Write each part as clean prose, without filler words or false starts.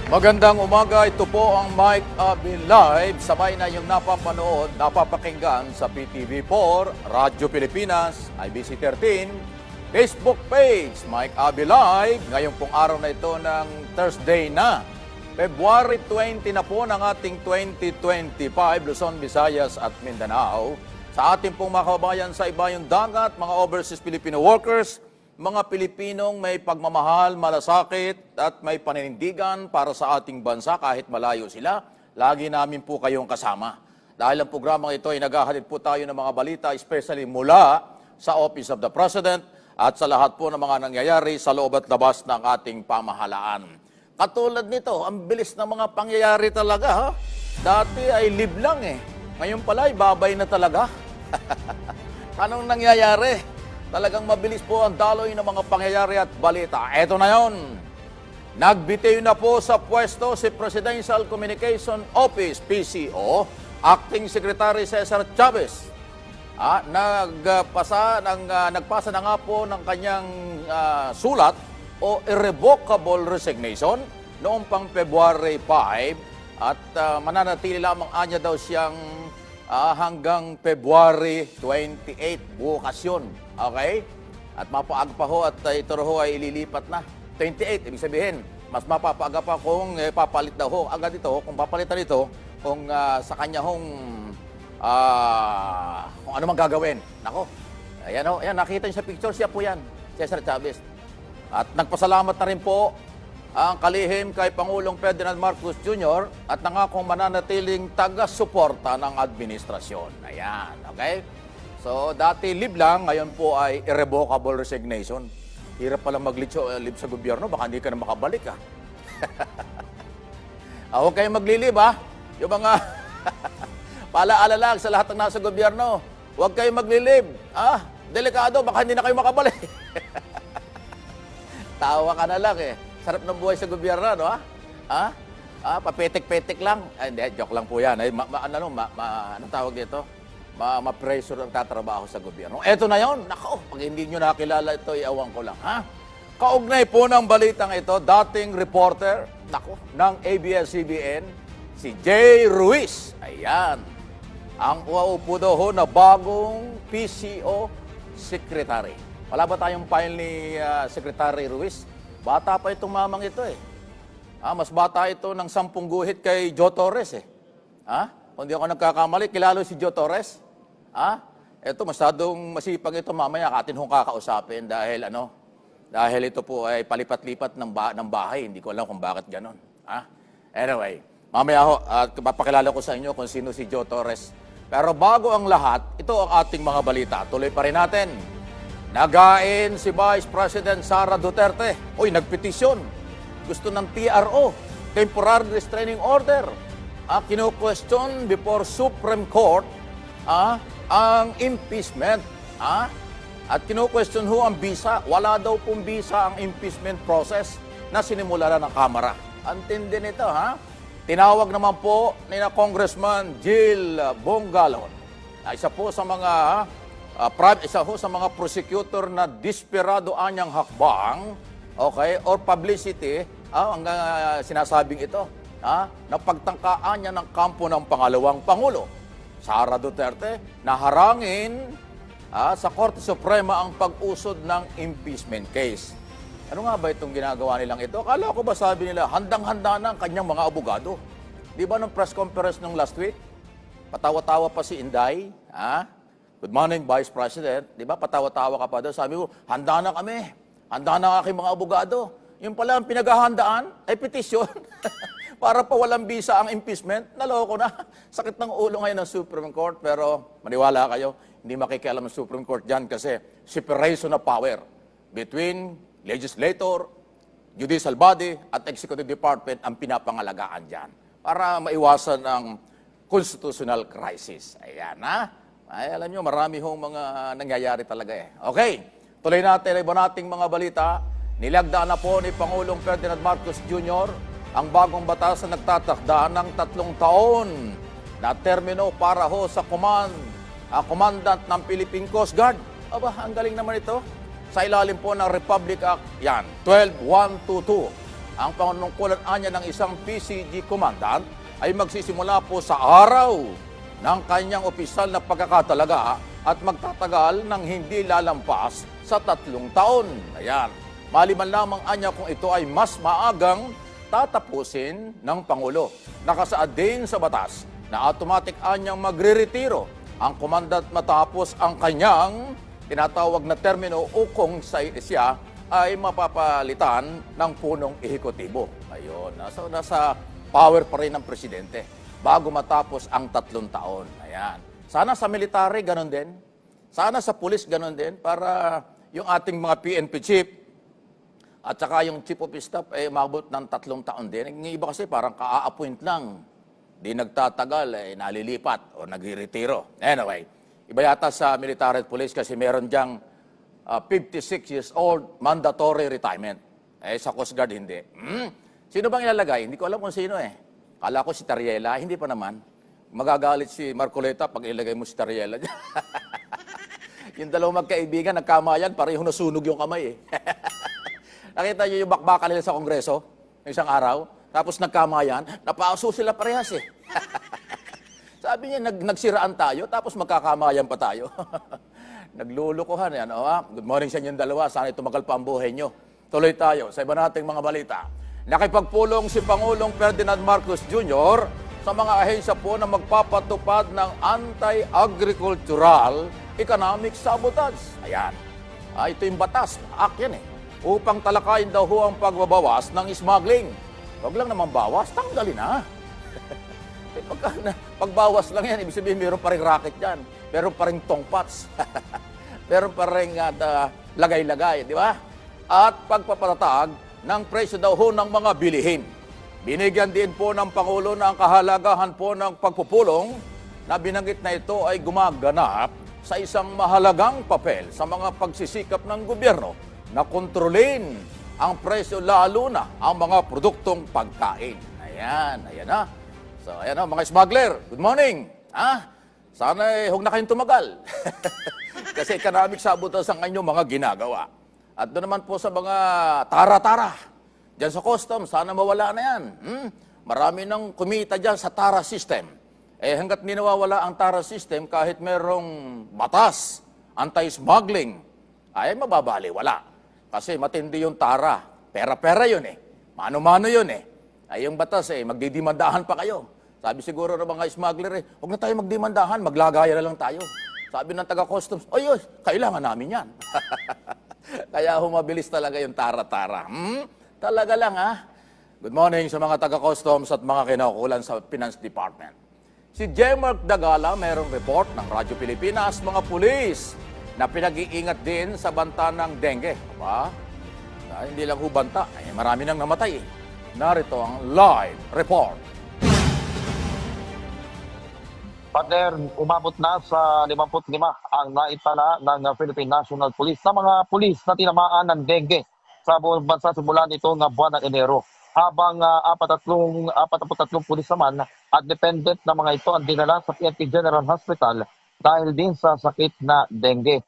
Magandang umaga, ito po ang Mike Abin Live. Sabay na yung napapanood, napapakinggan sa PTV4, Radyo Pilipinas, IBC 13, Facebook page, Mike Abin Live. Ngayong pong araw na ito ng Thursday na, February 20 na po ng ating 2025, Luzon, Visayas at Mindanao. Sa ating pong mga kababayan sa ibayong dagat, mga overseas Filipino workers, mga Pilipinong may pagmamahal, malasakit at may paninindigan para sa ating bansa kahit malayo sila, lagi namin po kayong kasama. Dahil ang programang ito ay naghahatid po tayo ng mga balita, especially mula sa Office of the President at sa lahat po ng mga nangyayari sa loob at labas ng ating pamahalaan. Katulad nito, ang bilis ng mga pangyayari talaga. Ha? Dati ay live lang eh. Ngayon pala ay babay na talaga. Anong nangyayari? Talagang mabilis po ang daloy ng mga pangyayari at balita. Eto na yon. Nagbitiw na po sa pwesto si Presidential Communication Office, PCO, Acting Secretary Cesar Chavez. Nagpasa na nga po ng kanyang sulat o irrevocable resignation noong pang February 5 at mananatili lamang anya daw siyang hanggang February 28, bukas yun. Okay? At mapaaga pa ho at ito ho ay ililipat na. 28, ibig sabihin, mas mapapaaga pa kung papalit daw ho agad ito, kung papalitan ito, kung sa kanya hong kung ano mang gagawin. Nako, ayan ho, ayan, nakita niyo sa picture, siya po yan, Cesar Chavez. At nagpasalamat na rin po ang kalihim kay Pangulong Ferdinand Marcos Jr. at nangakong mananatiling taga-suporta ng administrasyon. Ayan, okay? So, dati live lang, ngayon po ay irrevocable resignation. Hirap pala mag-live sa gobyerno, baka hindi ka na makabalik, ha? Huwag kayong maglilib, ha? Yung mga paalaala lang sa lahat ng nasa gobyerno, huwag kayong maglilib. Delikado, baka hindi na kayo makabalik. Tawa ka na lang, eh. Sarap ng buhay sa gobyerno, no? Papetek-petek lang. Hindi, joke lang po yan. Anong tawag dito? Ma-pressure ang tatrabaho sa gobyerno. Eto na yon. Nako, pag hindi nyo nakilala ito, iawang ko lang, ha? Kaugnay po ng balitang ito, dating reporter, ng ABS-CBN, si Jay Ruiz. Ayan. Ang uupo daw ho na bagong PCO secretary. Wala ba tayong file ni Secretary Ruiz? Bata pa itong mamang ito eh. Mas bata ito ng 10 guhit kay Joe Torres eh. Kung di ako nagkakamali, kilala si Joe Torres? Ito, masyadong masipag ito, mamaya atin hong kakausapin dahil dahil ito po ay palipat-lipat ng bahay. Hindi ko alam kung bakit ganon. Anyway, mamaya ho, papakilala ko sa inyo kung sino si Joe Torres. Pero bago ang lahat, ito ang ating mga balita. Tuloy pa rin natin. Nagain si Vice President Sara Duterte. Nagpetisyon. Gusto ng TRO, Temporary Restraining Order. Kino-question before Supreme Court ang impeachment. At kino-question ho ang visa. Wala daw pong visa ang impeachment process na sinimula na ng Kamara. Antindi nito, ha? Tinawag naman po ni na Congressman Jill Bongalon. Isa po sa mga sa mga prosecutor na desperado anyang hakbang, okay, or publicity, ang sinasabing ito, na pagtangkaan niya ng kampo ng pangalawang Pangulo, Sara Duterte, na harangin sa Korte Suprema ang pag-usod ng impeachment case. Ano nga ba itong ginagawa nilang ito? Akala ko ba sabi nila, handang-handa na ang kanyang mga abogado? Di ba nung press conference nung last week, patawa-tawa pa si Inday, Good morning, Vice President. Di ba, patawa-tawa ka pa doon. Sabi ko, handa na kami. Handa na aking mga abogado. Yung pala ang pinaghahandaan ay petisyon. Para pa walang visa ang impeachment. Naloko na. Sakit ng ulo ngayon ng Supreme Court. Pero maniwala kayo, hindi makikialam ng Supreme Court dyan kasi separation of power between legislator, judicial body, at executive department ang pinapangalagaan dyan. Para maiwasan ang constitutional crisis. Ayan, Ay, alam nyo, marami hong mga nangyayari talaga eh. Okay, tuloy natin, iba nating mga balita. Nilagdaan na po ni Pangulong Ferdinand Marcos Jr. ang bagong batas na nagtatakda ng 3 taon na termino para ho sa commandant ng Philippine Coast Guard. Aba, ang galing naman ito. Sa ilalim po ng Republic Act, yan, 12122. Ang panunungkulan anya ng isang PCG commandant ay magsisimula po sa araw ng kanyang opisyal na pagkakatalaga at magtatagal ng hindi lalampas sa 3 taon. Ayan. Maliban lamang anya kung ito ay mas maagang tatapusin ng Pangulo. Nakasaad din sa batas na automatic anyang magre-retiro ang komandant matapos ang kanyang tinatawag na termino o kung siya ay mapapalitan ng punong ehekutibo. Ayun, nasa power pa rin ng presidente bago matapos ang 3 taon. Ayan. Sana sa military, ganun din. Sana sa pulis, ganun din. Para yung ating mga PNP chief at saka yung chief of staff ay umabot ng 3 taon din. Yung iba kasi parang ka-appoint lang. Di nagtatagal, nalilipat o nagre-retiro. Anyway, iba yata sa military at police kasi meron diyang 56 years old mandatory retirement. Sa Coast Guard hindi. Sino bang ilalagay? Hindi ko alam kung sino Kala ko si Tariela, hindi pa naman. Magagalit si Marcoleta pag ilagay mo si Tariela. Yung dalawang magkaibigan, nagkamayan, parehong nasunog yung kamay Nakita niyo yung bakbakan nila sa Kongreso, isang araw, tapos nagkamayan, napauso sila parehas Sabi niya, nagsiraan tayo, tapos magkakamayan pa tayo. Naglulukuhan yan. Good morning sa inyong dalawa, sana tumagal pa ang buhay nyo. Tuloy tayo sa iba nating mga balita. Nakipagpulong si Pangulong Ferdinand Marcos Jr. sa mga ahensya po na magpapatupad ng anti-agricultural economic sabotage. Ayan. Ito yung batas. Act yan upang talakayin daw ho ang pagbabawas ng smuggling. Huwag lang naman bawas, tanggalin na. Pagbawas lang yan, ibig sabihin meron pa rin racket dyan. Meron pa rin tongpats. Meron pa rin lagay-lagay, di ba? At pagpapatatag ng presyo daw ho ng mga bilihin. Binigyan din po ng Pangulo na ang kahalagahan po ng pagpupulong na binanggit na ito ay gumaganap sa isang mahalagang papel sa mga pagsisikap ng gobyerno na kontrolin ang presyo lalo na ang mga produktong pagkain. Ayan na. So, ayan mga smuggler, good morning. Sana huwag na kayong tumagal. Kasi economic sabotage ang inyong mga ginagawa. At doon naman po sa mga tara-tara, dyan sa customs, sana mawala na yan. Marami nang kumita dyan sa tara system. Hanggat ninawawala ang tara system, kahit merong batas, anti-smuggling, ay mababaliwala. Kasi matindi yung tara. Pera-pera yun Mano-mano yun Ay yung batas magdidimandahan pa kayo. Sabi siguro ng mga smuggler huwag na tayo magdimandahan, maglagaya na lang tayo. Sabi ng taga-customs, kailangan namin yan. Kaya humabilis talaga yung tara-tara. Talaga lang Good morning sa mga taga-customs at mga kinaukulan sa Finance Department. Si Jemark Dagala mayroong report ng Radyo Pilipinas, mga pulis na pinag-iingat din sa banta ng dengue. Hindi lang banta, marami nang namatay Narito ang live report. Partner, umabot na sa 55 ang naitala ng Philippine National Police na mga pulis na tinamaan ng dengue sa buong bansa simula nitong buwan ng Enero. Habang 43 pulis naman at dependent na mga ito ang dinala sa PNP General Hospital dahil din sa sakit na dengue.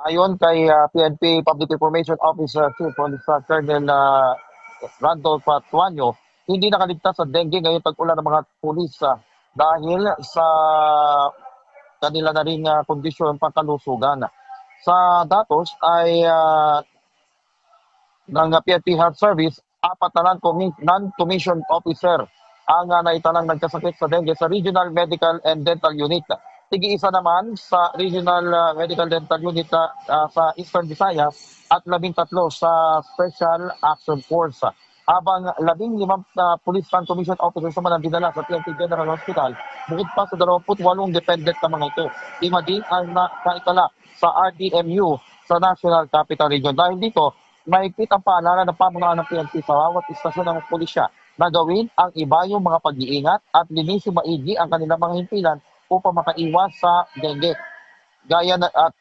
Ayon kay PNP Public Information Officer Chief Police Colonel Randolph Tuanyo, hindi nakaligtas sa dengue ngayon tag-ulan ng mga pulis dahil sa kanila na rin kondisyon pangkalusugan. Sa datos ay ng PNP Health Service, 4 na non-commissioned officer ang naitalang nagkasakit sa dengue sa Regional Medical and Dental Unit. Tigi-isa naman sa Regional Medical Dental Unit sa Eastern Visayas at 13 sa Special Action Force. Habang 15 police non-commissioned officers naman ang dinala sa PNP General Hospital, bukod pa sa 28 dependent na mga ito. Ima din ang naitala sa RDMU sa National Capital Region. Dahil dito, mahigpit ang paalala ng pamunuan ng PNP sa bawat istasyon ng pulisya na gawin ang iba yung mga pag-iingat at linisin maigi ang kanilang mga himpilan upang makaiwas sa dengue. Gaya na, at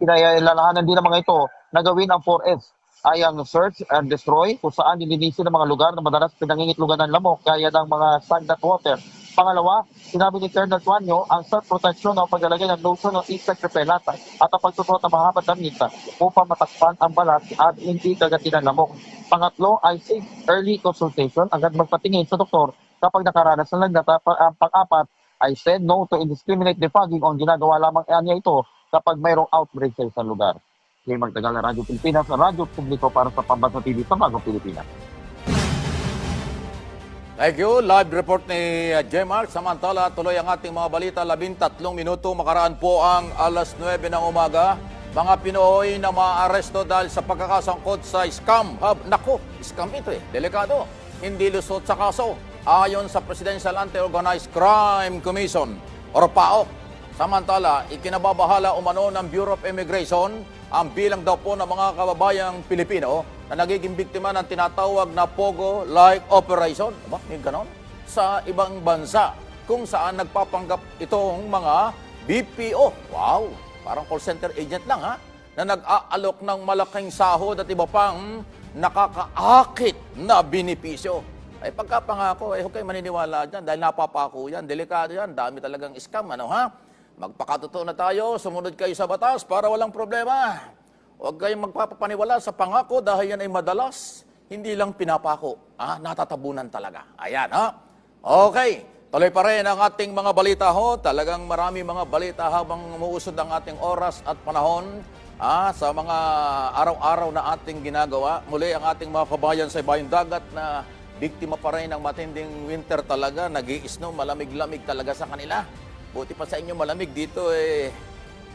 kinailanganan din ng mga ito na gawin ang 4S ay ang search and destroy kung saan nilinisin ng mga lugar na madalas pinangingitlugan ng lamok gaya ng mga stagnant water. Pangalawa, sinabi ni Colonel Tuanyo ang self-protection o paglalagay ng lotion o insect repellent at ang pagtutuot ng mahabang damit upang matakpan ang balat at hindi kagatin ng lamok. Pangatlo ay seek early consultation, agad magpatingin sa doktor kapag nakaranas ng lagnat. Pang-apat ay say no to indiscriminate defogging o ginagawa lamang niya ito kapag mayroong outbreak sa isang lugar. Kay Magtagal na Radyo Pilipinas, Radyo Publiko para sa Pambansa TV sa Bagong Pilipinas. Thank you. Live report ni J-Mark. Samantala, tuloy ang ating mga balita. 13 minuto makaraan po ang alas 9 ng umaga. Mga Pinoy na maaresto dahil sa pagkakasangkot sa scam hub. Nako, scam ito delikado. Hindi lusot sa kaso. Ayon sa Presidential Anti-Organized Crime Commission o PAOK. Samantala, ikinababahala umano ng Bureau of Immigration ang bilang daw po ng mga kababayang Pilipino na nagiging biktima ng tinatawag na Pogo-like operation. Aba, may ganon? Sa ibang bansa kung saan nagpapanggap itong mga BPO. Wow! Parang call center agent lang na nag-aalok ng malaking sahod at iba pang nakakaakit na binipisyo. Ay pagkapangako, huwag kayo maniniwala dyan dahil napapako yan, delikado yan, dami talagang scam, Magpakatotoo na tayo, sumunod kayo sa batas para walang problema. Huwag kayong magpapaniwala sa pangako dahil yan ay madalas, hindi lang pinapako. Natatabunan talaga. Ayan, Okay, tuloy pa rin ang ating mga balita Talagang marami mga balita habang umuusod ang ating oras at panahon sa mga araw-araw na ating ginagawa. Muli ang ating mga kabayan sa ibayong dagat na biktima pa rin ng matinding winter talaga. Nag-i-snow, malamig-lamig talaga sa kanila. Buti pa sa inyo malamig dito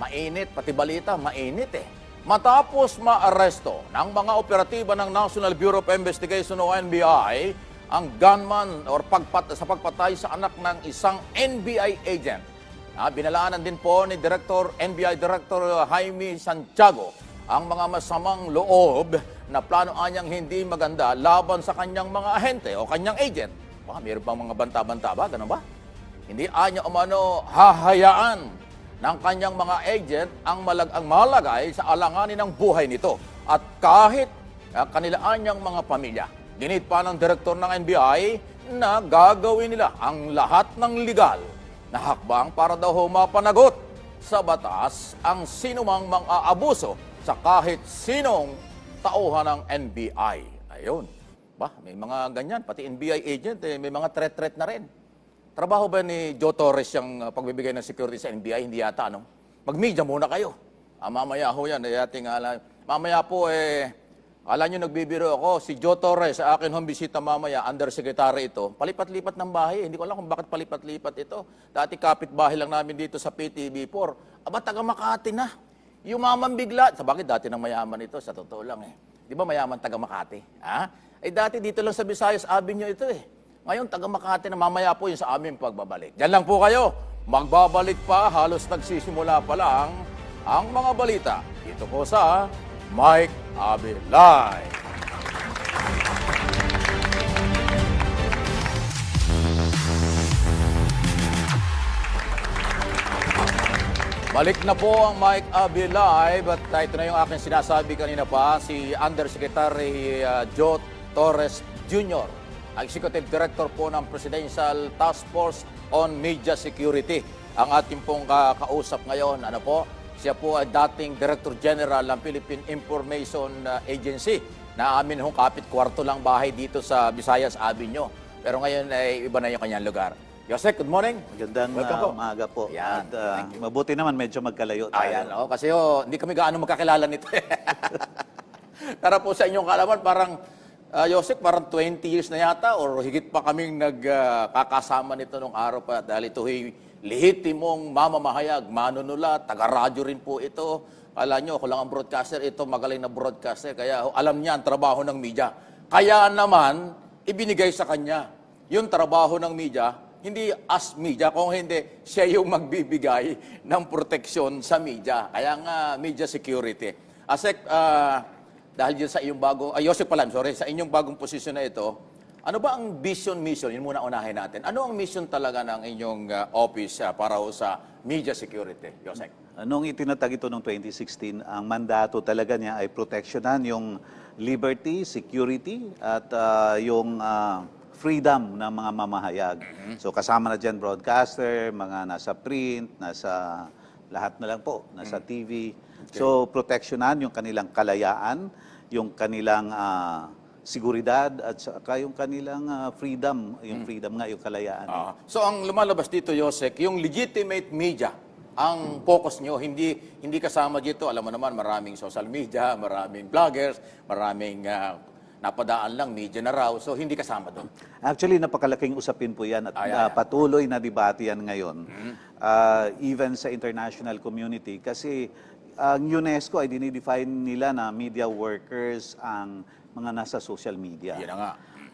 mainit, pati balita, mainit Matapos maaresto ng mga operatiba ng National Bureau of Investigation o NBI ang gunman or sa pagpatay sa anak ng isang NBI agent. Binalaanan din po ni NBI Director Jaime Santiago ang mga masamang loob na plano anyang hindi maganda laban sa kanyang mga ahente o kanyang agent. Mayroon bang mga banta-banta ba? Ganun ba? Hindi anya umano hahayaan ng kanyang mga agent ang malagay sa alanganin ng buhay nito at kahit kanilaan niyang mga pamilya. Ginit pa ng direktor ng NBI na gagawin nila ang lahat ng legal na hakbang para daw mapanagot sa batas ang sinumang mang-aabuso sa kahit sinong tauhan ng NBI. Ayun. May mga ganyan, pati NBI agent, may mga threat na rin. Trabaho ba ni Joe Torres yung pagbibigay ng security sa NBI? Hindi yata, Mag-media muna kayo. Mamaya ho yan, mamaya po, akala nyo nagbibiro ako, si Joe Torres, sa akin hong bisita mamaya, undersecretary ito, palipat-lipat ng bahay. Hindi ko alam kung bakit palipat-lipat ito. Dati kapit-bahay lang namin dito sa PTV4. Taga Makati na. Yumaman bigla. Sa bakit dati nang mayaman ito? Sa totoo lang Di ba mayaman taga Makati? Dati dito lang sa Visayas Avenue ito Ngayon, taga Makati na mamaya po yung sa aming pagbabalik. Diyan lang po kayo. Magbabalik pa, halos nagsisimula pa lang ang mga balita. Dito po sa Mike Abilay. Balik na po ang Mike Abilay. But ito na yung aking sinasabi kanina pa, si Undersecretary Joe Torres Jr., Executive Director po ng Presidential Task Force on Media Security. Ang ating pong kausap ngayon, siya po ay dating Director General ng Philippine Information Agency na amin kapit kwarto lang bahay dito sa Visayas Avenue. Pero ngayon ay iba na yung kanyang lugar. Yosek, good morning. Magandang umaga po. Yan, At mabuti naman medyo magkalayo tayo. Ayan, kasi hindi kami gaano magkakilala nito. Tara po sa inyong kaalaman, parang Yosek, parang 20 years na yata or higit pa kaming nagkakasama nito nung araw pa dahil ito'y lehitimong mamamahayag, manunulat, taga-radyo rin po ito. Kala nyo, ako lang ang broadcaster, ito magaling na broadcaster, kaya alam niya ang trabaho ng media. Kaya naman, ibinigay sa kanya yung trabaho ng media, hindi as media, kung hindi, siya yung magbibigay ng proteksyon sa media. Kaya nga, media security. Asek, dahil yun sa iyong bagong, Yosek pala, sa inyong bagong posisyon na ito, ano ba ang vision, mission? Yun muna unahin natin. Ano ang mission talaga ng inyong office para sa media security, Yosek? Nung itinatag ito noong 2016, ang mandato talaga niya ay proteksyonan yung liberty, security, at yung freedom ng mga mamahayag. So kasama na dyan broadcaster, mga nasa print, nasa lahat na lang po, nasa TV. Okay. So proteksyonan yung kanilang kalayaan, yung kanilang seguridad at saka yung kanilang freedom, yung freedom nga, yung kalayaan. So ang lumalabas dito, Yosek, yung legitimate media, ang focus nyo, hindi kasama dito, alam mo naman, maraming social media, maraming vloggers, maraming napadaan lang, media na raw, so hindi kasama doon. Actually, napakalaking usapin po yan at patuloy na debate yan ngayon, even sa international community. Kasi ang UNESCO ay dinidefine nila na media workers ang mga nasa social media. Yan na nga.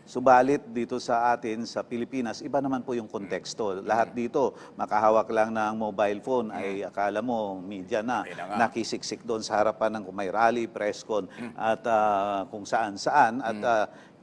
Subalit dito sa atin, sa Pilipinas, iba naman po yung konteksto. Lahat dito, makahawak lang ng mobile phone, ay akala mo media na, nakisiksik doon sa harapan ng kung may rally, press con, at kung saan-saan, at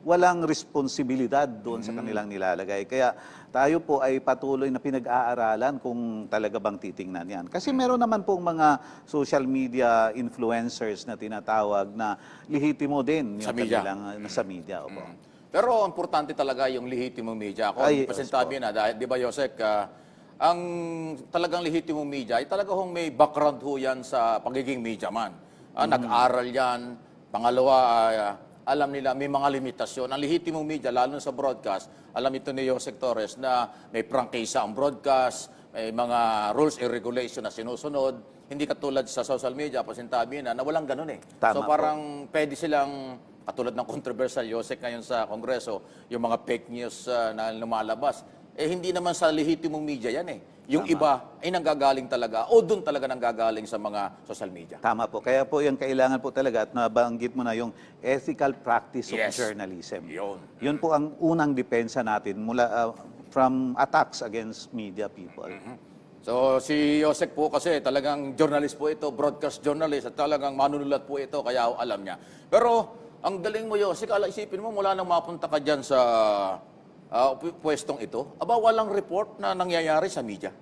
walang responsibilidad doon sa kanilang nilalagay. Kaya tayo po ay patuloy na pinag-aaralan kung talaga bang titingnan yan. Kasi meron naman pong mga social media influencers na tinatawag na lihitimo din yung Sa media. kanilang sa media. Opo. Pero importante talaga yung lehitimong media. Ako, pasintabi na, dahil, di ba, Yosek, ang talagang lehitimong media ay talaga hong may background ho yan sa pagiging media man. Nag-aral yan. Pangalawa, alam nila may mga limitasyon. Ang lehitimong media, lalo sa broadcast, alam ito ni Yosek Torres na may prangkisa ang broadcast, may mga rules and regulation na sinusunod. Hindi katulad sa social media, pasintabi na walang ganun eh. Tama so parang pwede silang katulad ng controversial Yosek ngayon sa Kongreso, yung mga fake news na lumalabas, hindi naman sa lehitimong media yan eh. Yung iba ay nanggagaling talaga o doon talaga nanggagaling sa mga social media. Tama po. Kaya po yung kailangan po talaga at nabanggit mo na yung ethical practice of journalism. Yun po ang unang depensa natin mula from attacks against media people. So si Yosek po kasi talagang journalist po ito, broadcast journalist at talagang manunulat po ito kaya alam niya. Pero ang galing mo, Yosek, isipin mo, mula nang mapunta ka dyan sa pwestong ito, walang report na nangyayari sa media.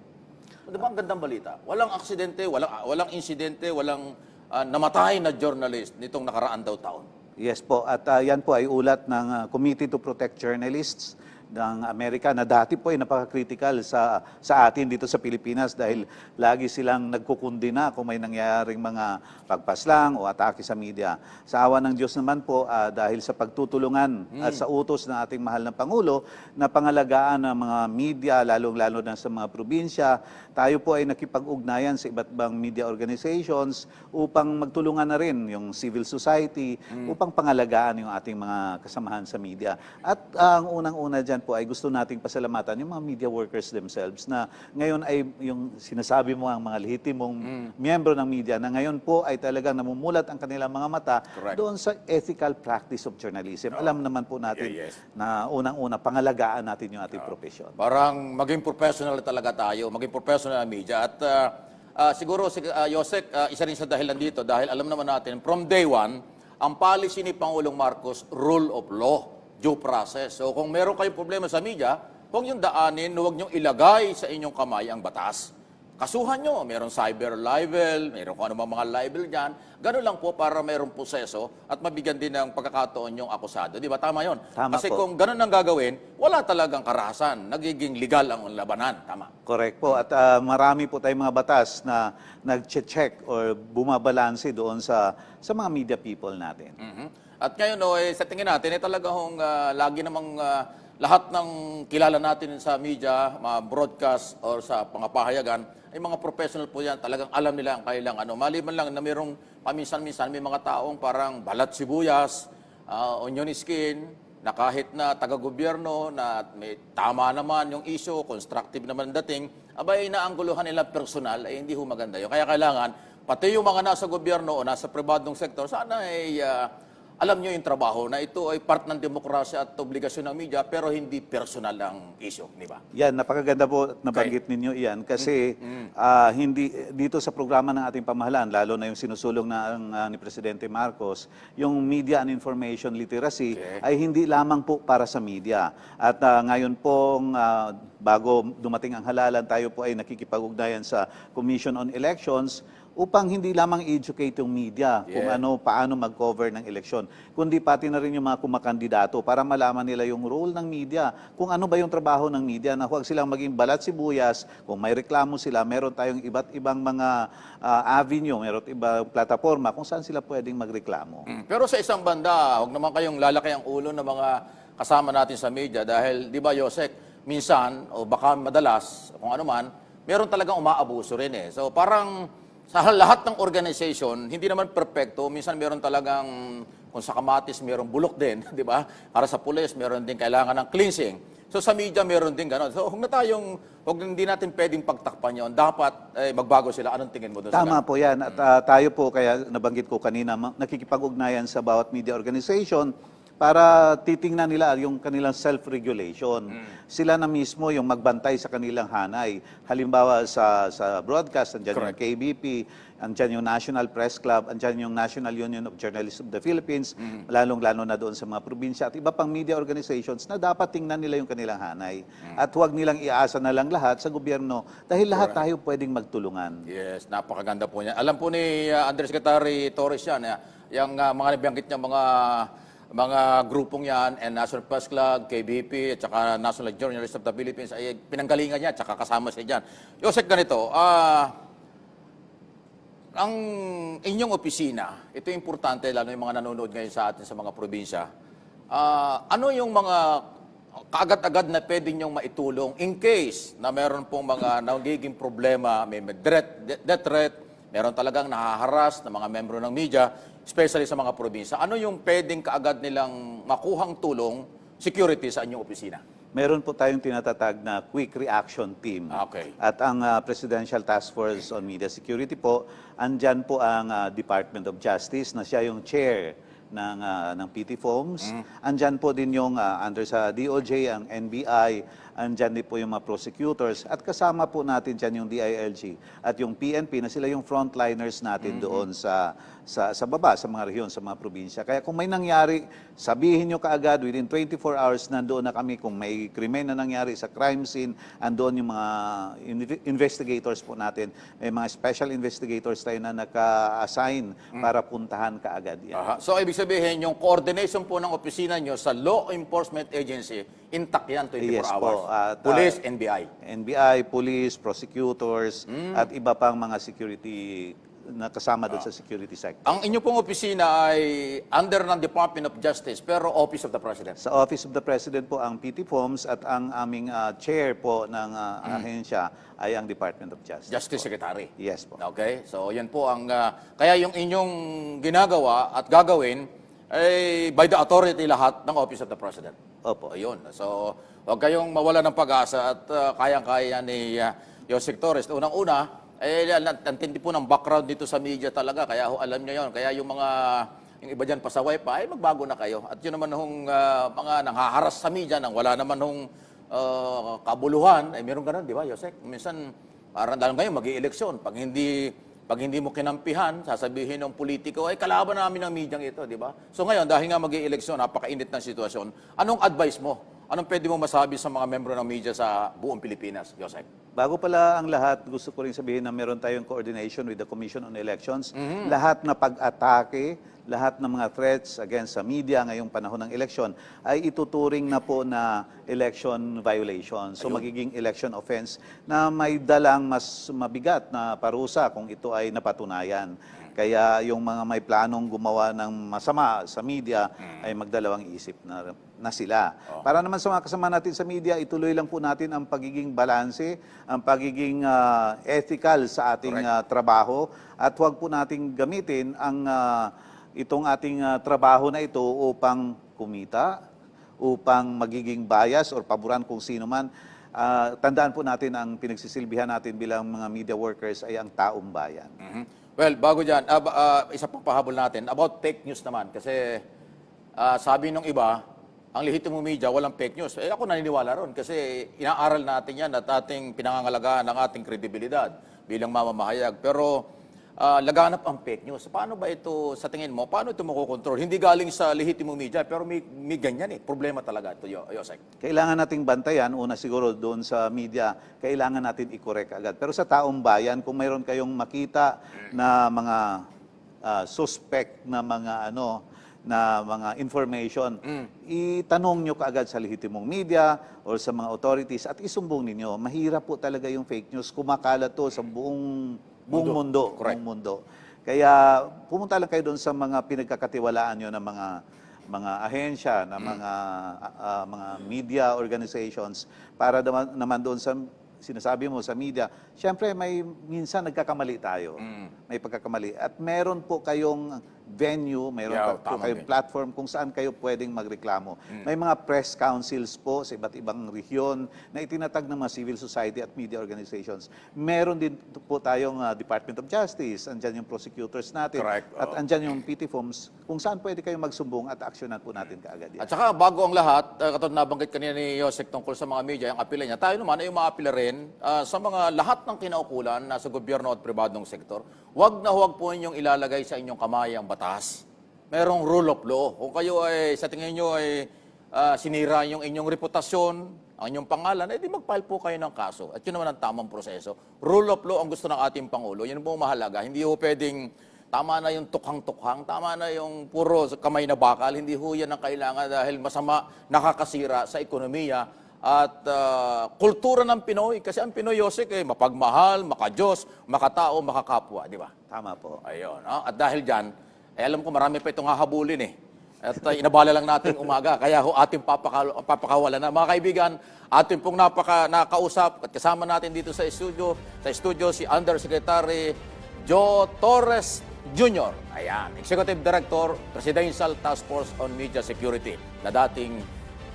Di ba ang gandang balita? Walang aksidente, walang insidente, walang namatay na journalist nitong nakaraan daw taon. Yes po. At yan po ay ulat ng Committee to Protect Journalists ng Amerika na dati po ay napaka-critical sa atin dito sa Pilipinas dahil lagi silang nagkukundina kung may nangyayaring mga pagpaslang o atake sa media. Sa awa ng Diyos naman po, dahil sa pagtutulungan at sa utos ng ating mahal na Pangulo na pangalagaan ng mga media, lalong-lalo na sa mga probinsya, tayo po ay nakipag-ugnayan sa iba't ibang media organizations upang magtulungan na rin yung civil society upang pangalagaan yung ating mga kasamahan sa media. At ang unang-una dyan po ay gusto nating pasalamatan yung mga media workers themselves na ngayon ay yung sinasabi mo ang mga lehitimong miyembro ng media na ngayon po ay talagang namumulat ang kanilang mga mata doon sa ethical practice of journalism. Alam naman po natin na unang-una pangalagaan natin yung ating profesyon. Parang maging professional talaga tayo, maging professional na media. At siguro, Yosek, isa rin sa dahilan dito dahil alam naman natin, from day one, ang policy ni Pangulong Marcos, rule of law, due process. So kung meron kayong problema sa media, huwag niyong daanin, huwag niyong ilagay sa inyong kamay ang batas. Kasuhan nyo, meron cyber libel, meron kung ano mga libel dyan. Ganun lang po para merong proseso at mabigyan din ng pagkakataon yung akusado. Di ba? Tama yun. Tama Kasi po. kung ganun ang gagawin, wala talagang karahasan. Nagiging legal ang labanan. Tama. Correct po. At marami po tayong mga batas na nag-check or bumabalanse doon sa mga media people natin. At ngayon, sa tingin natin, talagang lagi namang lahat ng kilala natin sa media, mga broadcast or sa pangapahayagan, ay mga professional po yan. Talagang alam nila ang kailang ano. Maliban lang na mayroong paminsan-minsan may mga taong parang balat sibuyas, onion skin, na kahit na taga-gobyerno, na may tama naman yung issue, constructive naman dating, abay inaangguluhan nila personal, ay hindi ho maganda yun. Kaya kailangan, pati yung mga nasa gobyerno o nasa pribadong sektor, sana ay alam nyo yung trabaho na ito ay part ng demokrasya at obligasyon ng media pero hindi personal ang issue, di ba? Yan, napakaganda po nabanggit ninyo iyan kasi hindi dito sa programa ng ating pamahalaan, lalo na yung sinusulong ni Presidente Marcos, yung media and information literacy ay hindi lamang po para sa media. At ngayon pong bago dumating ang halalan, tayo po ay nakikipag-ugnayan sa Commission on Elections upang hindi lamang educate yung media kung paano mag-cover ng eleksyon, kundi pati na rin yung mga kumakandidato para malaman nila yung role ng media, kung ano ba yung trabaho ng media, na huwag silang maging balat sibuyas. Kung may reklamo sila, meron tayong iba't ibang mga avenue, meron ibang plataforma kung saan sila pwedeng magreklamo. Pero sa isang banda, huwag naman kayong lalaki ang ulo ng mga kasama natin sa media dahil, di ba, Yosek, minsan, o baka madalas, kung ano man, meron talagang umaabuso rin eh. So parang sa lahat ng organization, hindi naman perpekto. Minsan meron talagang, kung sa kamatis, meron bulok din, di ba? Para sa pulis, meron din kailangan ng cleansing. So sa media, meron din gano'n. So hindi natin pwedeng pagtakpan yon. Dapat magbago sila. Anong tingin mo doon? Tama po yan. At tayo po, kaya nabanggit ko kanina, nakikipag-ugnayan sa bawat media organization para titingnan nila yung kanilang self-regulation. Sila na mismo yung magbantay sa kanilang hanay. Halimbawa sa broadcast, andyan yung KBP, andyan yung National Press Club, andyan yung National Union of Journalists of the Philippines, lalong-lalo na doon sa mga probinsya at iba pang media organizations na dapat tingnan nila yung kanilang hanay. At huwag nilang iasa na lang lahat sa gobyerno dahil lahat tayo pwedeng magtulungan. Yes, napakaganda po niya. Alam po ni Undersecretary Torres yan, yung mga nabanggit niya mga grupong yan, and National Press Club, KBP, at saka National Journalists of the Philippines, ay pinanggalingan niya, at saka kasama siya dyan. Yosek, ganito, ang inyong opisina, ito importante, lalo yung mga nanonood ngayon sa atin sa mga probinsya, ano yung mga kaagad-agad na pwede niyong maitulong in case na meron pong mga nagiging problema, may death threat, meron talagang nahaharas na mga membro ng media, especially sa mga probinsya. Ano yung pwedeng kaagad nilang makuhang tulong, security sa inyong opisina? Meron po tayong tinatatag na Quick Reaction Team. Okay. At ang Presidential Task Force on Media Security po, andyan po ang Department of Justice na siya yung chair ng PT Foams. Andyan po din yung under sa DOJ, ang NBI, andyan din po yung mga prosecutors at kasama po natin dyan yung DILG at yung PNP na sila yung frontliners natin doon sa baba, sa mga rehiyon, sa mga probinsya. Kaya kung may nangyari, sabihin nyo kaagad, within 24 hours nandoon na kami. Kung may krimen na nangyari sa crime scene, andoon yung mga investigators po natin. May mga special investigators tayo na naka-assign para puntahan kaagad yan. So, ibig sabihin, yung coordination po ng opisina nyo sa law enforcement agency, intact yan 24 Yes hours. po. At, Police, NBI. NBI, police, prosecutors, at iba pang mga security na kasama doon sa security sector. Ang inyo pong opisina ay under ng Department of Justice, pero Office of the President. Sa Office of the President po ang PT Foams at ang aming chair po ng ahensya ay ang Department of Justice. Justice Secretary. Yes po. Okay? So, yan po ang... kaya yung inyong ginagawa at gagawin ay by the authority lahat ng Office of the President. Opo. Ayun. So, huwag kayong mawala ng pag-asa at kayang-kaya ni Yosek Torres. Unang-una, nantindi po ng background dito sa media talaga, kaya alam nyo yun. Kaya yung iba dyan pasaway pa, ay magbago na kayo. At yun naman hong mga nanghaharas sa media, nang wala naman hong kabuluhan, ay meron ganun, di ba, Yosek? Minsan, parang dahil ngayon, mag-i-eleksyon. Pag hindi mo kinampihan, sasabihin ng politiko, ay kalaban namin ng media ito, di ba? So ngayon, dahil nga mag-i-eleksyon, napakainit ng sitwasyon, anong advice mo? Anong pwede mo masabi sa mga membro ng media sa buong Pilipinas, Yosek? Bago pala ang lahat, gusto ko rin sabihin na meron tayong coordination with the Commission on Elections. Lahat na pag-atake, lahat ng mga threats against sa media ngayong panahon ng eleksyon ay ituturing na po na election violation. So magiging election offense na may dalang mas mabigat na parusa kung ito ay napatunayan. Kaya yung mga may planong gumawa ng masama sa media ay magdalawang isip na sila. Para naman sa mga kasama natin sa media, ituloy lang po natin ang pagiging balanse, ang pagiging ethical sa ating trabaho at huwag po nating gamitin ang itong ating trabaho na ito upang kumita, upang magiging bias or paboran kung sino man. Tandaan po natin ang pinagsisilbihan natin bilang mga media workers ay ang taong bayan. Well, bago dyan, isa pang pahabol natin about fake news naman. Kasi sabi nung iba, ang lehitimong media, walang fake news. Ako naniniwala ron kasi inaaral natin yan at ating pinangangalagaan ng ating kredibilidad bilang mamamahayag. Pero laganap ang fake news. Paano ba ito, sa tingin mo, paano ito makokontrol? Hindi galing sa lehitimong media, pero may ganyan problema talaga ito, Yosek. Kailangan nating bantayan, una siguro doon sa media, kailangan natin i-correct agad. Pero sa taong bayan, kung mayroon kayong makita na mga suspect na mga information, itanong nyo kaagad sa lehitimong media or sa mga authorities at isumbong ninyo. Mahirap po talaga yung fake news. Kumakalat to sa buong mundo. Correct. Buong mundo. Kaya pumunta lang kayo doon sa mga pinagkakatiwalaan nyo ng mga ahensya, na mga media organizations para naman doon sa sinasabi mo sa media. Siyempre, minsan nagkakamali tayo. May pagkakamali. At meron po kayong venue, mayroon po kayong platform kung saan kayo pwedeng magreklamo. May mga press councils po sa iba't ibang rehiyon na itinatag ng mga civil society at media organizations. Meron din po tayong Department of Justice, andyan yung prosecutors natin, Correct. at andyan yung PTFOMS, kung saan pwede kayong magsumbong at aksyonan po natin kaagad yan. At saka, bago ang lahat, katulad nabanggit kanina ni Yosek tungkol sa mga media, yung apila niya, tayo naman ay maapila rin sa mga lahat ng kinaukulan na sa gobyerno at pribadong sektor. Huwag na huwag po ninyong ilalagay sa inyong kamay ang batas. Merong rule of law. Kung kayo ay, sa tingin nyo ay sinira yung inyong reputasyon, ang inyong pangalan, di mag-file po kayo ng kaso. At yun naman ang tamang proseso. Rule of law ang gusto ng ating Pangulo. Yun po mahalaga. Hindi ho pwedeng tama na yung tukhang-tukhang, tama na yung puro kamay na bakal. Hindi ho yan ang kailangan dahil masama, nakakasira sa ekonomiya at kultura ng Pinoy. Kasi ang Pinoy, Yosek, mapagmahal, makadiyos, makatao, makakapwa. Di ba? Tama po. Ayun. At dahil dyan, alam ko marami pa itong hahabulin At inabala lang natin umaga, kaya ho ating papakawalan na. Mga kaibigan, ating pong nakausap at kasama natin dito sa studio si Undersecretary Joe Torres Jr. Ayan, Executive Director, Presidential Task Force on Media Security na dating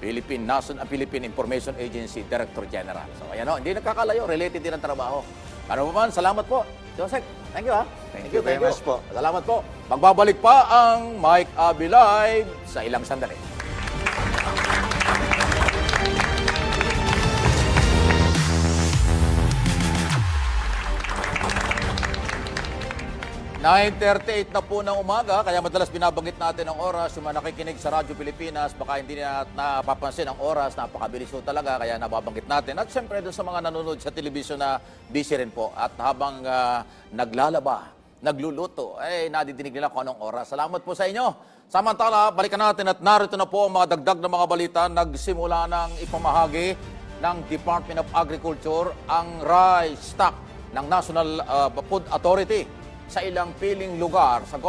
Philippine Information Agency Director General. So ayan hindi nagkakalayo, related din ang trabaho. Ano pa man, salamat po. Josek, thank you Thank you very much po. Salamat po. Magbabalik pa ang Mike Abby Live sa ilang sandali. 9:38 na po ng umaga, kaya madalas binabanggit natin ang oras. Yung mga nakikinig sa Radyo Pilipinas, baka hindi na napapansin ang oras, napakabilis po talaga, kaya nababanggit natin. At siyempre doon sa mga nanonood sa telebisyon na busy rin po. At habang naglalaba, nagluluto, nadidinig nila kung anong oras. Salamat po sa inyo. Samantala, balikan natin at narito na po ang mga dagdag na mga balita. Nagsimula ng ipamahagi ng Department of Agriculture ang rice stock ng National Food Authority sa ilang piling lugar sa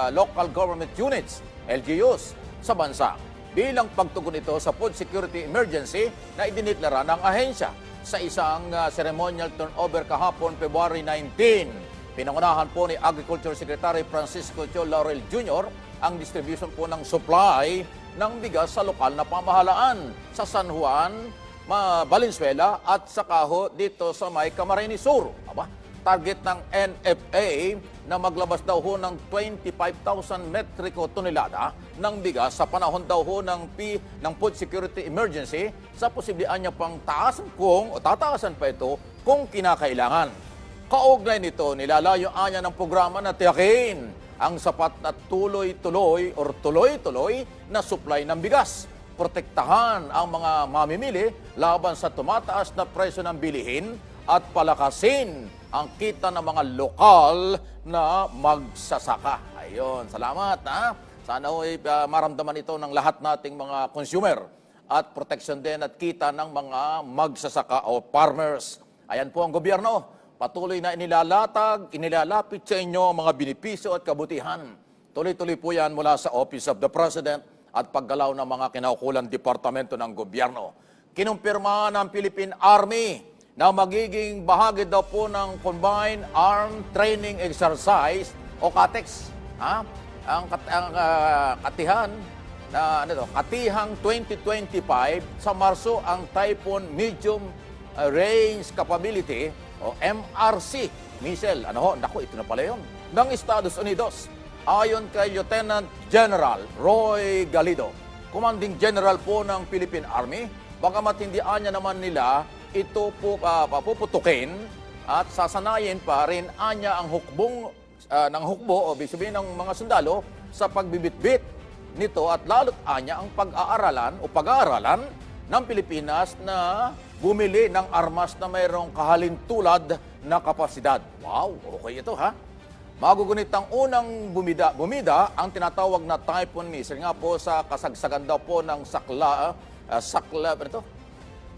local government units, LGUs, sa bansa. Bilang pagtugon ito sa food security emergency na idineklara ng ahensya sa isang ceremonial turnover kahapon, February 19. Pinangunahan po ni Agriculture Secretary Francisco Cho Laurel Jr. ang distribution po ng supply ng bigas sa lokal na pamahalaan sa San Juan, Valenzuela at sa Cajo dito sa may Camarines Sur. Target ng NFA na maglabas daw ho ng 25,000 metriko tonelada ng bigas sa panahon daw ho ng food security emergency sa posibleng niya pang taasan tataasan pa ito kung kinakailangan. Kaugnay nito, nilalayo anya ng programa na tiyakin ang sapat na tuloy-tuloy na supply ng bigas. Protektahan ang mga mamimili laban sa tumataas na presyo ng bilihin at palakasin ang kita ng mga lokal na magsasaka. Ayun, salamat. Sana maramdaman ito ng lahat nating mga consumer at protection din at kita ng mga magsasaka o farmers. Ayan po ang gobyerno. Patuloy na inilalapit sa inyo ang mga benepisyo at kabutihan. Tuloy-tuloy po yan mula sa Office of the President at paggalaw ng mga kinaukulang departamento ng gobyerno. Kinumpirma ng Philippine Army na magiging bahagi daw po ng Combined Armed Training Exercise o CATEX. Ang katihan na Katihang 2025 sa Marso ang Typhoon Medium Range Capability o MRC missile. Ito na pala yun. Ng Estados Unidos. Ayon kay Lieutenant General Roy Galido, Commanding General po ng Philippine Army, bagamat hindi anya naman nila ito po papuputukin at sasanayin pa rin anya ang ng hukbo o ibig sabihin ng mga sundalo sa pagbibitbit nito at lalo't anya ang pag-aaralan ng Pilipinas na bumili ng armas na mayroong kahalintulad na kapasidad. Wow, okay ito ha. Magugunit ang unang bumida ang tinatawag na Typhoon missile nga po sa kasagsagan daw po ng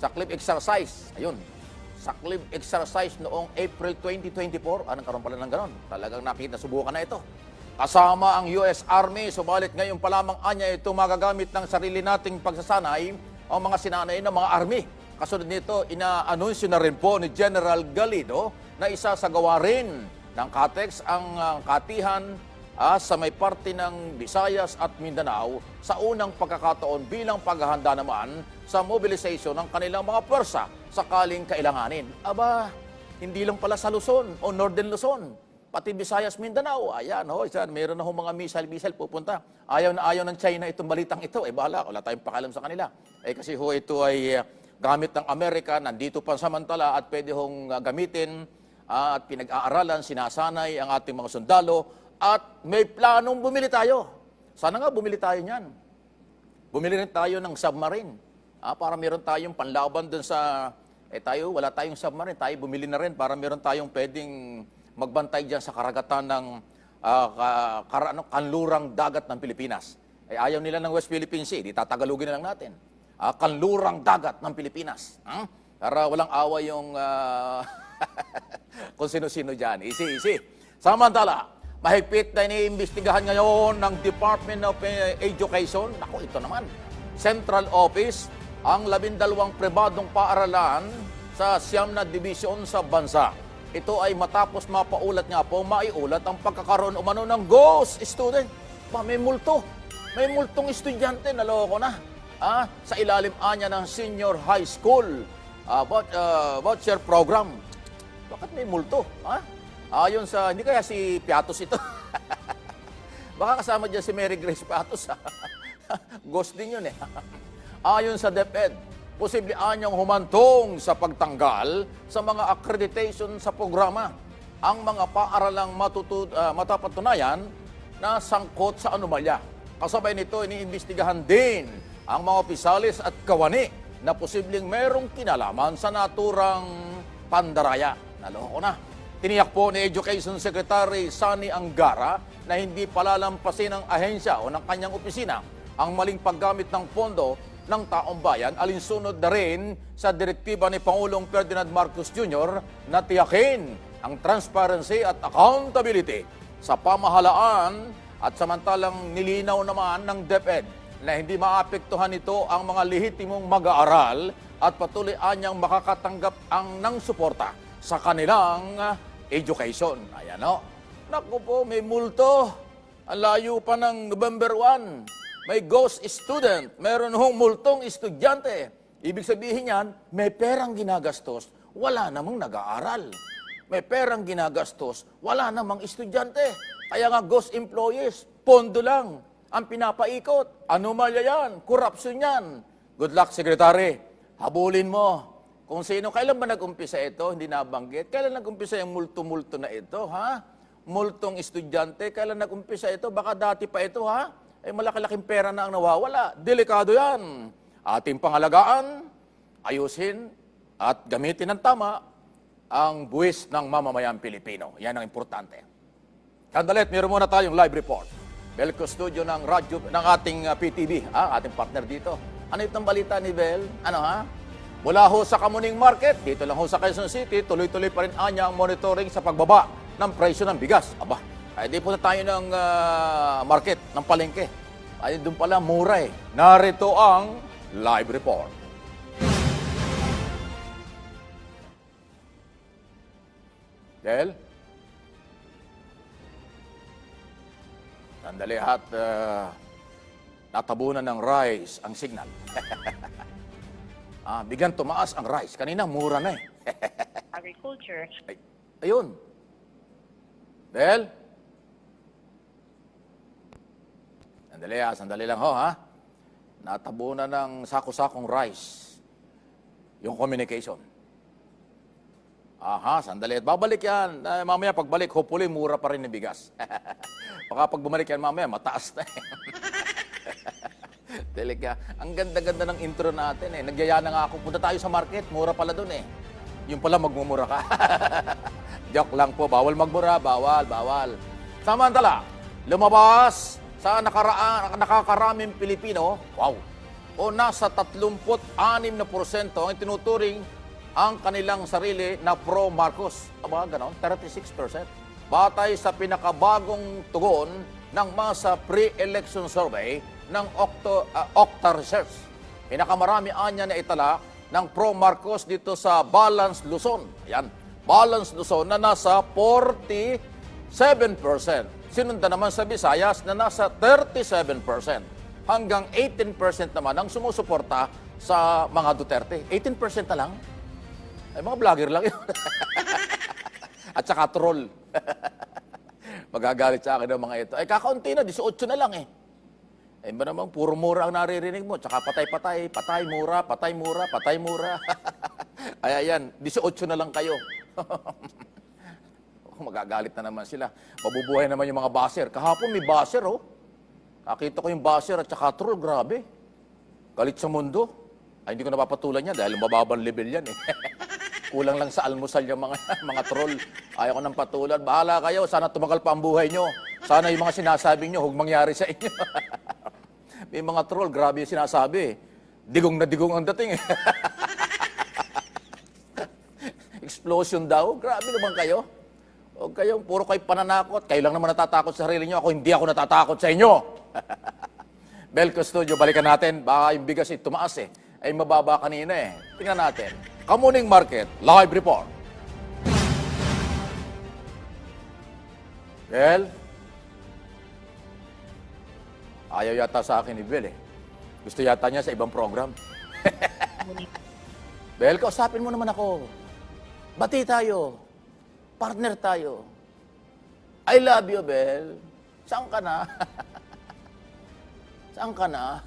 Saklib exercise. Ayun. Saklib exercise noong April 2024. Anong karoon pala ng ganon? Talagang nakita, subukan na ito. Kasama ang US Army, subalit ngayon pa lamang anya ito magagamit ng sarili nating pagsasanay ang mga sinanay ng mga army. Kasunod nito, ina-anunsyo na rin po ni General Galido na isasagawa rin ng CATEX ang katihan sa may parte ng Visayas at Mindanao sa unang pagkakataon bilang paghahanda naman sa mobilization ng kanilang mga pwersa sakaling kailanganin. Aba, hindi lang pala sa Luzon o Northern Luzon, pati Visayas, Mindanao. Ayan, meron na ho mga missile pupunta. Ayaw na ayaw ng China itong balitang ito. Bahala, wala tayong pakalam sa kanila. Kasi ito ay gamit ng Amerika, nandito pa samantala at pwede hong gamitin at pinag-aaralan, sinasanay ang ating mga sundalo at may planong bumili tayo. Sana nga bumili tayo niyan. Bumili rin tayo ng submarine. Para meron tayong panlaban dun sa, wala tayong submarine, tayo bumili na rin para meron tayong pwedeng magbantay dyan sa karagatan ng kanlurang dagat ng Pilipinas. Ayaw nila ng West Philippine Sea, di tatagalugin na lang natin. Kanlurang dagat ng Pilipinas. Para walang awa yung kung sino-sino dyan. Easy. Samantala, mahigpit na iniimbestigahan ngayon ng Department of Education. Naku, ito naman. Central Office, ang 12 pribadong paaralan sa 9 na dibisyon sa bansa. Ito ay matapos maiulat ang pagkakaroon umano ng ghost student. May multo. May multong estudyante, naloko na. Sa ilalim anya ng senior high school voucher program. Bakit may multo? Ayon sa, hindi kaya si Piatos ito? Baka kasama dyan si Mary Grace Piatos. Ghost din yun eh. Ayon sa DepEd, posible anyang humantong sa pagtanggal sa mga accreditation sa programa ang mga paaralang matapatunayan na sangkot sa anomalya. Kasabay nito, iniimbestigahan din ang mga opisalis at kawani na posibleng merong kinalaman sa naturang pandaraya. Naloko na. Tiniyak po ni Education Secretary Sani Angara na hindi palalampasin ng ahensya o ng kanyang opisina ang maling paggamit ng pondo ng taong bayan, alinsunod na rin sa direktiba ni Pangulong Ferdinand Marcos Jr. na tiyakin ang transparency at accountability sa pamahalaan at samantalang nilinaw naman ng DepEd na hindi maapektuhan nito ang mga lehitimong mag-aaral at patuloy anyang makakatanggap ng suporta sa kanilang education. Ayan o. Naku po, may multo. Ang layo pa ng November 1. May ghost student, meron hong multong estudyante. Ibig sabihin yan, may perang ginagastos, wala namang nag-aaral. May perang ginagastos, wala namang estudyante. Kaya nga ghost employees, pondo lang ang pinapaikot. Anomalya yan, korupsyon yan. Good luck, Secretary. Habulin mo. Kung sino, kailan ba nag-umpisa ito? Hindi nabanggit. Kailan nag-umpisa yung multo-multo na ito, ha? Multong estudyante, kailan nag-umpisa ito? Baka dati pa ito, ha? Malaki-laking pera na ang nawawala. Delikado yan. Ating pangalagaan, ayusin at gamitin ng tama ang buwis ng mamamayang Pilipino. Yan ang importante. Kandalit, meron muna tayong live report. Belco Studio ng radyo ng ating PTV, ating partner dito. Ano itong balita ni Bel? Mula ho sa Kamuning Market, dito lang ho sa Quezon City, tuloy-tuloy pa rin anya ang monitoring sa pagbaba ng presyo ng bigas. Di po na tayo ng market, ng palengke. Doon pala mura eh. Narito ang live report. Del? Sandali at natabunan ng rice ang signal. Bigyan tumaas ang rice. Kanina mura na eh. Agriculture. Ayun. Del? Sandali lang ho, ha? Natabunan ng sako-sakong rice yung communication. Aha, sandali. Babalik yan. Mamaya pagbalik, hopefully mura pa rin yung bigas. Baka pag bumalik yan mamaya, mataas na eh. Talaga. Ang ganda-ganda ng intro natin eh. Nagyaya na nga ako. Punta tayo sa market. Mura pala dun eh. Yung pala magmumura ka. Joke lang po. Bawal magmura. Bawal. Samantala, lumabas sa nakakaraming Pilipino. Wow. O nasa 36% ang itinuturing ang kanilang sarili na pro-Marcos. Aba, ganon, 36%. Batay sa pinakabagong tugon ng masa pre-election survey ng Okta Research. Pinakamarami anya na itala ng pro-Marcos dito sa Balance Luzon. Ayan, Balance Luzon na nasa 47%. Sinundan naman sa Visayas na nasa 37%. Hanggang 18% naman ang sumusuporta sa mga Duterte. 18% na lang? Ay, mga vlogger lang yun. At saka troll. Magagalit sa akin ng mga ito. Ay, kakaunti na, 18 na lang eh. Ay, ba naman, puro mura ang naririnig mo. Tsaka patay-patay, patay-mura. Ay, ayan, 18 na lang kayo. Magagalit na naman sila. Mabubuhay naman yung mga baser. Kahapon may baser, oh. Nakita ko yung baser at saka troll, grabe. Galit sa mundo. Ay, hindi ko napapatulan yan dahil mababang level yan eh. Kulang lang sa almusal yung mga troll. Ayaw ko ng patulan. Bahala kayo. Sana tumagal pa ang buhay nyo. Sana yung mga sinasabi nyo, huwag mangyari sa inyo. May mga troll, grabe yung sinasabi. Digong na digong ang dating. Explosion daw. Grabe naman kayo. Huwag kayong puro kayo pananakot. Kayo lang naman natatakot sa sarili nyo. Ako hindi ako natatakot sa inyo. Belco Studio, balikan natin. Baka yung bigas tumaas eh. Ay mababa kanina eh. Tingnan natin. Kamuning Market, live report. Well, ayaw yata sa akin ni Bel eh. Gusto yata niya sa ibang program. Bel, kausapin mo naman ako. Bati tayo. Partner tayo. I love you, Bel. Saan ka na? Saan ka na?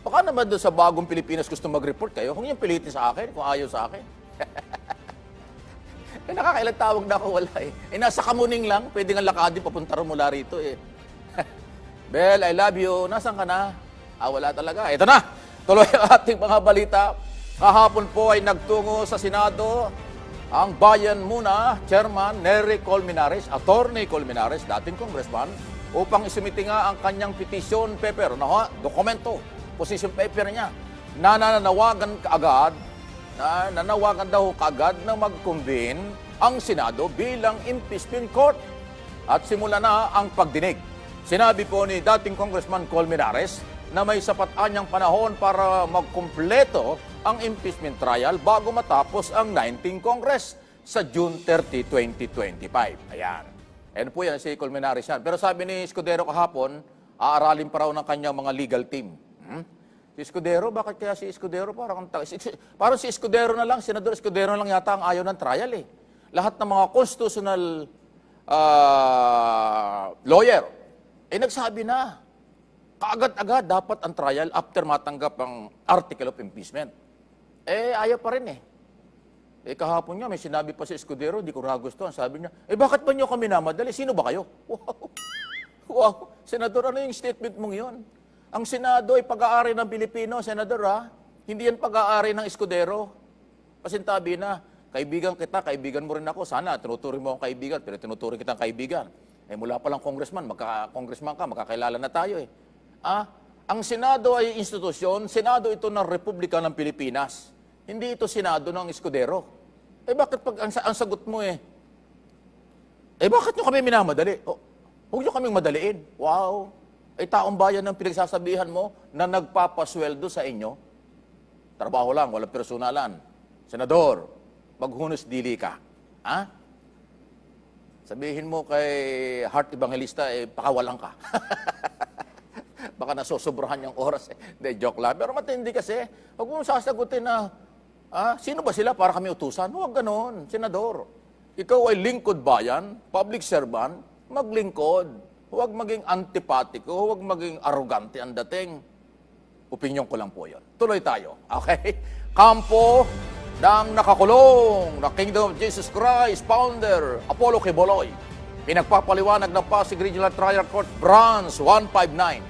Baka naman doon sa bagong Pilipinas gusto mag-report kayo, kung yung pilitin sa akin, kung ayaw sa akin. Eh, nakakailang tawag na ako, wala eh. Eh, nasa Kamuning lang, pwede nga lakadin, papunta rin mula rito eh. Bel, I love you. Nasaan ka na? Wala talaga. Ito na, tuloy ang ating mga balita. Kahapon po ay nagtungo sa Senado ang Bayan Muna Chairman Nery Colmenares, Attorney Colmenares, dating congressman, upang isumiti nga ang kanyang petition paper, dokumento, position paper niya. Nananawagan daw kaagad na mag-convene ang Senado bilang impeachment court at simula na ang pagdinig. Sinabi po ni dating Congressman Colmenares na may sapat anyang panahon para magkumpleto ang impeachment trial bago matapos ang 19th Congress sa June 30, 2025. Ayan. Ayan po yan, si Colmenares yan. Pero sabi ni Escudero kahapon, aaralin pa raw ng kanyang mga legal team. Si Escudero, bakit kaya si Escudero parang si Escudero na lang, Senador Escudero na lang yata ang ayaw ng trial eh. Lahat ng mga constitutional lawyer, nagsabi na, kaagad-agad dapat ang trial after matanggap ang article of impeachment. Ayaw pa rin eh. Kahapon nga, may sinabi pa si Escudero, di ko nagustuhan. Sabi niya, bakit ba niyo kami namadali? Sino ba kayo? Wow. Senador, ano yung statement mong yun? Ang Senado ay pag-aari ng Pilipino, Senador ha? Hindi yan pag-aari ng Escudero. Pasintabi na, kaibigan kita, kaibigan mo rin ako. Sana, tinuturing mo akong kaibigan, pero tinuturing kitang kaibigan. Mula pa lang congressman, congressman ka, makakilala na tayo eh. Ang Senado ay institusyon, Senado ito ng Republika ng Pilipinas. Hindi ito Senado ng Escudero. Bakit pag ang sagot mo bakit nyo kami minamadali? Huwag nyo kaming madaliin. Wow. Taong bayan ng pinagsasabihan mo na nagpapasweldo sa inyo. Trabaho lang, walang personalan. Senador, maghunos dili ka. Sabihin mo kay Heart Evangelista, pakawalan ka. Baka nasusobrahan yung oras. Hindi, joke lang. Pero matindi kasi, huwag mo sasagutin na, sino ba sila para kami utusan? Huwag ganon, Senador. Ikaw ay lingkod bayan, public servant, maglingkod. Huwag maging antipatiko, huwag maging arrogante ang dating. Opinyon ko lang po yun. Tuloy tayo. Okay? Kampo ng nakakulong na Kingdom of Jesus Christ founder Apollo Quiboloy. Pinagpapaliwanag ng Pasig Regional Trial Court Branch 159.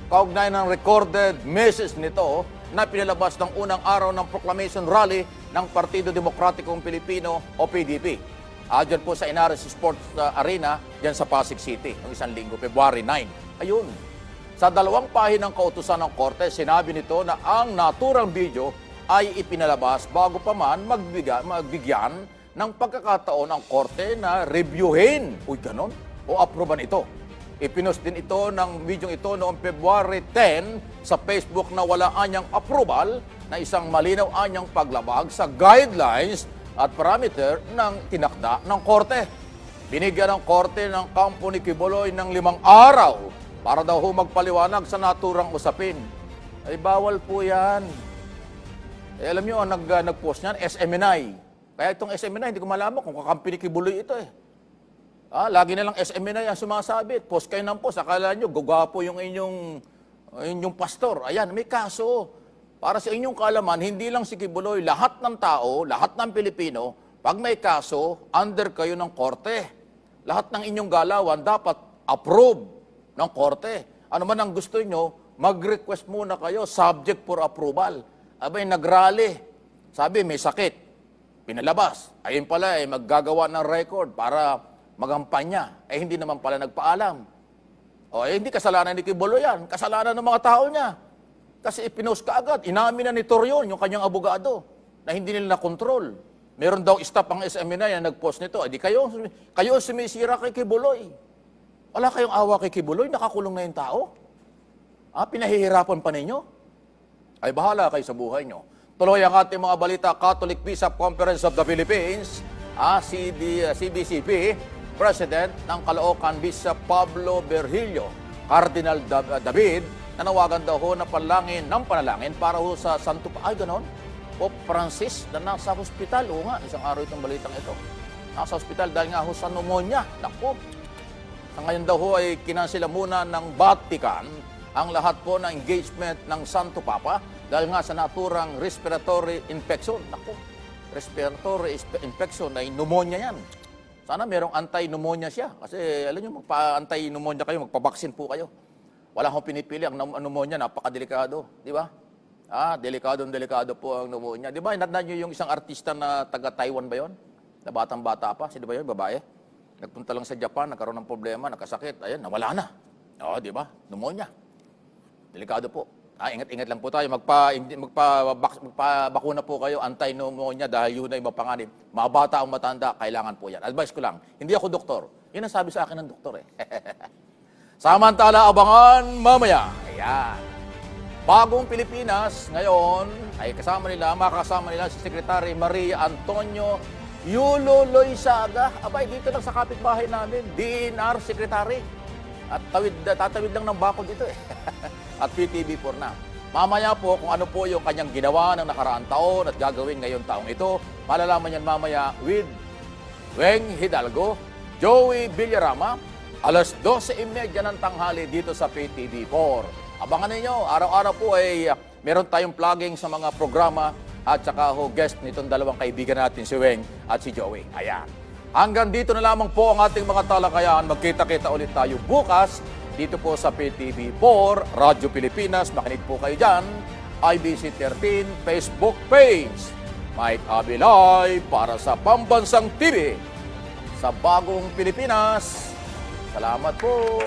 Kaugnay ng recorded message nito na pinalabas ng unang araw ng proclamation rally ng Partido Demokratikong Pilipino o PDP. Diyan po sa Inares Sports Arena, diyan sa Pasig City, noong isang linggo, February 9. Ayun. Sa 2 pahinang kautusan ng Korte, sinabi nito na ang naturang video ay ipinalabas bago pa man magbigyan ng pagkakataon ang Korte na reviewin, ganon, o aproban ito. Ipinost din ito ng video ito noong February 10 sa Facebook na wala anyang approval na isang malinaw anyang paglabag sa guidelines at parameter ng tinakda ng Korte. Binigyan ng Korte ng kampo ni Quiboloy ng 5 araw para daw magpaliwanag sa naturang usapin. Ay bawal po yan. Alam nyo, ang nag-post niyan, SMNI. Kaya itong SMNI, hindi ko malaman kung kakampi ni Quiboloy ito eh. Lagi na lang SMNI ang sumasabit. Post kayo ng post. Akala nyo, gagwapo yung inyong pastor. Ayan, may kaso. Para sa inyong kaalaman, hindi lang si Quiboloy, lahat ng tao, lahat ng Pilipino, pag may kaso, under kayo ng Korte. Lahat ng inyong galawan dapat approve ng Korte. Ano man ang gusto nyo, mag-request muna kayo, subject for approval. Abay, nag-rally. Sabi, may sakit. Pinalabas. Ayun pala, maggagawa ng record para magampanya. Hindi naman pala nagpaalam. Hindi kasalanan ni Quiboloy yan. Kasalanan ng mga tao niya. Kasi ipinost ka agad. Inamin na ni Torion, yung kanyang abogado, na hindi nila na-control. Meron daw staff ang SMNI na nag-post nito. Di kayo sumisira kay Quiboloy. Wala kayong awa kay Quiboloy, nakakulong na yung tao. Pinahihirapan pa ninyo? Ay bahala kayo sa buhay nyo. Tuloy ang ating mga balita. Catholic Bishop Conference of the Philippines, CBCP, President ng Caloocan Bishop Pablo Berhillo, Cardinal David, nanawagan daw ho na panalangin para ho sa Santo ganon? Pope Francis na nasa hospital. Oo nga, isang araw itong balitang ito. Nasa hospital dahil nga ho sa pneumonia. Naku, sa ngayon daw ho ay kinansila muna ng Vatican ang lahat po ng engagement ng Santo Papa dahil nga sa naturang respiratory infection. Naku, respiratory infection ay pneumonia yan. Sana merong anti-pneumonia siya. Kasi alam nyo, magpa-anti-pneumonia kayo, magpa-vaccine po kayo. Wala akong pinipili. Ang pneumonia, napakadelikado. Di ba? Delikado po ang pneumonia. Di ba, inatnan nyo yung isang artista na taga-Taiwan ba yon? Na batang-bata pa. Sino ba yun? Babae. Nagpunta lang sa Japan, nagkaroon ng problema, nagkasakit. Ayan, nawala na. Di ba? Pneumonia. Delikado po. Ingat-ingat lang po tayo. Magpabakuna po kayo, anti-pneumonia dahil yun ay mapanganib. Mga bata o matanda, kailangan po yan. Advice ko lang. Hindi ako doktor. Yun ang sabi sa akin ng doktor eh. Samantala, abangan mamaya. Ayan. Bagong Pilipinas ngayon ay makakasama nila si Secretary Maria Antonio Yulo Loizaga. Abay, dito lang sa kapitbahay namin, DNR Secretary. At tatawid lang ng bakod dito eh. At PTV4 na. Mamaya po kung ano po yung kanyang ginawa ng nakaraang taon at gagawin ngayon taong ito, malalaman yan mamaya with Weng Hidalgo, Joey Villarama, alas 12:30 ng tanghali dito sa PTV4. Abangan ninyo, araw-araw po ay meron tayong plugging sa mga programa at saka guest nitong dalawang kaibigan natin, si Weng at si Joey. Ayan. Hanggang dito na lamang po ang ating mga talakayan. Magkita-kita ulit tayo bukas dito po sa PTV4, Radyo Pilipinas. Makinig po kayo dyan. IBC 13 Facebook page. Mike Abilay para sa Pambansang TV sa Bagong Pilipinas. Salamat po.